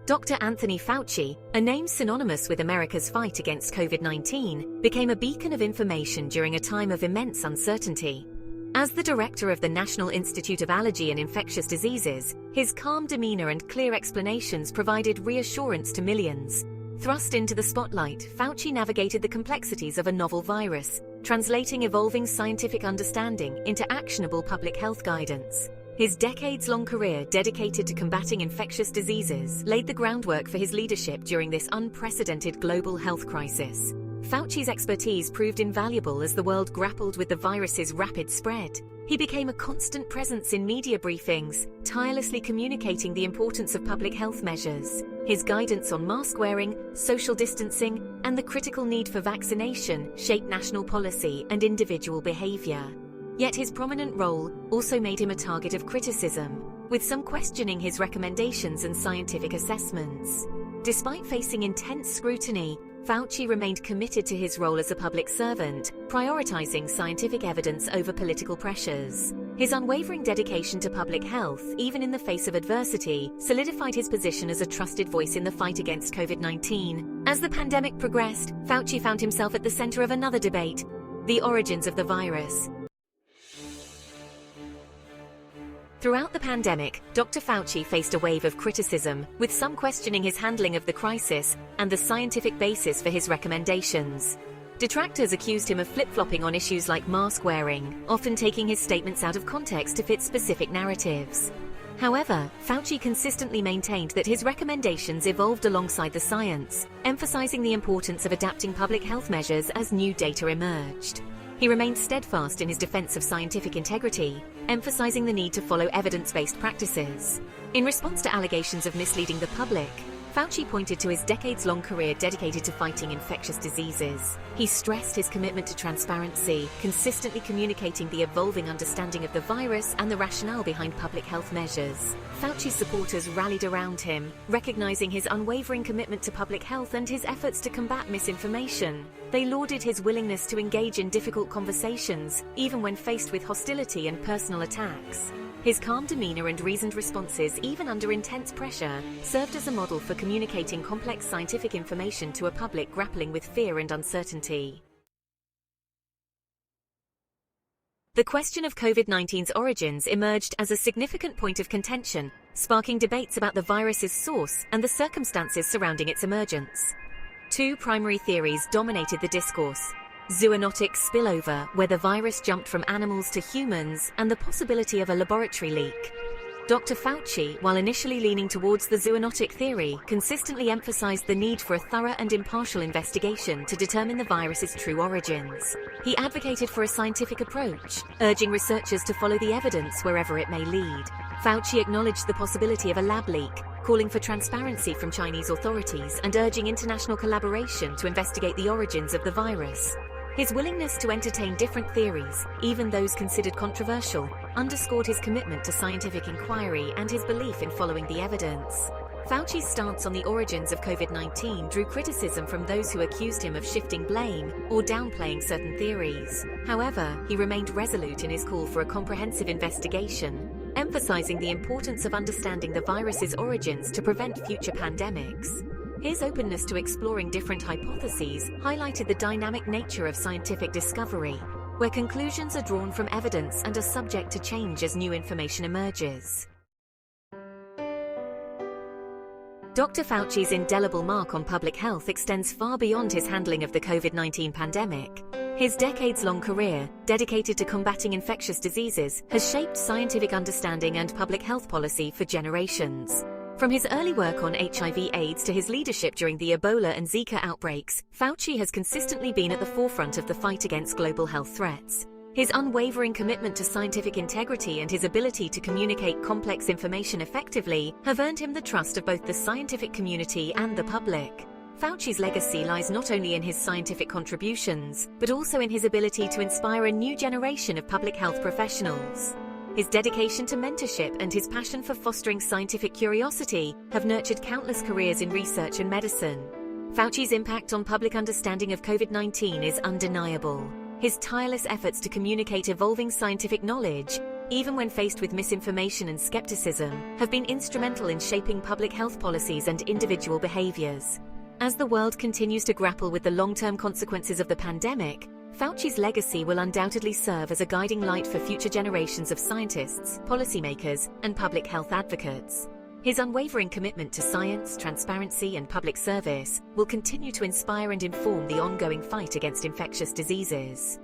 Dr. Anthony Fauci, a name synonymous with America's fight against COVID-19, became a beacon of information during a time of immense uncertainty. As the director of the National Institute of Allergy and Infectious Diseases, his calm demeanor and clear explanations provided reassurance to millions. Thrust into the spotlight, Fauci navigated the complexities of a novel virus, translating evolving scientific understanding into actionable public health guidance. His decades-long career dedicated to combating infectious diseases laid the groundwork for his leadership during this unprecedented global health crisis. Fauci's expertise proved invaluable as the world grappled with the virus's rapid spread. He became a constant presence in media briefings, tirelessly communicating the importance of public health measures. His guidance on mask wearing, social distancing, and the critical need for vaccination shaped national policy and individual behavior. Yet his prominent role also made him a target of criticism, with some questioning his recommendations and scientific assessments. Despite facing intense scrutiny, Fauci remained committed to his role as a public servant, prioritizing scientific evidence over political pressures. His unwavering dedication to public health, even in the face of adversity, solidified his position as a trusted voice in the fight against COVID-19. As the pandemic progressed, Fauci found himself at the center of another debate: the origins of the virus. Throughout the pandemic, Dr. Fauci faced a wave of criticism, with some questioning his handling of the crisis and the scientific basis for his recommendations. Detractors accused him of flip-flopping on issues like mask wearing, often taking his statements out of context to fit specific narratives. However, Fauci consistently maintained that his recommendations evolved alongside the science, emphasizing the importance of adapting public health measures as new data emerged. He remained steadfast in his defense of scientific integrity, emphasizing the need to follow evidence-based practices. In response to allegations of misleading the public, Fauci pointed to his decades-long career dedicated to fighting infectious diseases. He stressed his commitment to transparency, consistently communicating the evolving understanding of the virus and the rationale behind public health measures. Fauci's supporters rallied around him, recognizing his unwavering commitment to public health and his efforts to combat misinformation. They lauded his willingness to engage in difficult conversations, even when faced with hostility and personal attacks. His calm demeanor and reasoned responses, even under intense pressure, served as a model for communicating complex scientific information to a public grappling with fear and uncertainty. The question of COVID-19's origins emerged as a significant point of contention, sparking debates about the virus's source and the circumstances surrounding its emergence. Two primary theories dominated the discourse: zoonotic spillover, where the virus jumped from animals to humans, and the possibility of a laboratory leak. Dr. Fauci, while initially leaning towards the zoonotic theory, consistently emphasized the need for a thorough and impartial investigation to determine the virus's true origins. He advocated for a scientific approach, urging researchers to follow the evidence wherever it may lead. Fauci acknowledged the possibility of a lab leak, calling for transparency from Chinese authorities and urging international collaboration to investigate the origins of the virus. His willingness to entertain different theories, even those considered controversial, underscored his commitment to scientific inquiry and his belief in following the evidence. Fauci's stance on the origins of COVID-19 drew criticism from those who accused him of shifting blame or downplaying certain theories. However, he remained resolute in his call for a comprehensive investigation, emphasizing the importance of understanding the virus's origins to prevent future pandemics. His openness to exploring different hypotheses highlighted the dynamic nature of scientific discovery, where conclusions are drawn from evidence and are subject to change as new information emerges. Dr. Fauci's indelible mark on public health extends far beyond his handling of the COVID-19 pandemic. His decades-long career, dedicated to combating infectious diseases, has shaped scientific understanding and public health policy for generations. From his early work on HIV/AIDS to his leadership during the Ebola and Zika outbreaks, Fauci has consistently been at the forefront of the fight against global health threats. His unwavering commitment to scientific integrity and his ability to communicate complex information effectively have earned him the trust of both the scientific community and the public. Fauci's legacy lies not only in his scientific contributions, but also in his ability to inspire a new generation of public health professionals. His dedication to mentorship and his passion for fostering scientific curiosity have nurtured countless careers in research and medicine. Fauci's impact on public understanding of COVID-19 is undeniable. His tireless efforts to communicate evolving scientific knowledge, even when faced with misinformation and skepticism, have been instrumental in shaping public health policies and individual behaviors. As the world continues to grapple with the long-term consequences of the pandemic, Fauci's legacy will undoubtedly serve as a guiding light for future generations of scientists, policymakers, and public health advocates. His unwavering commitment to science, transparency, and public service will continue to inspire and inform the ongoing fight against infectious diseases.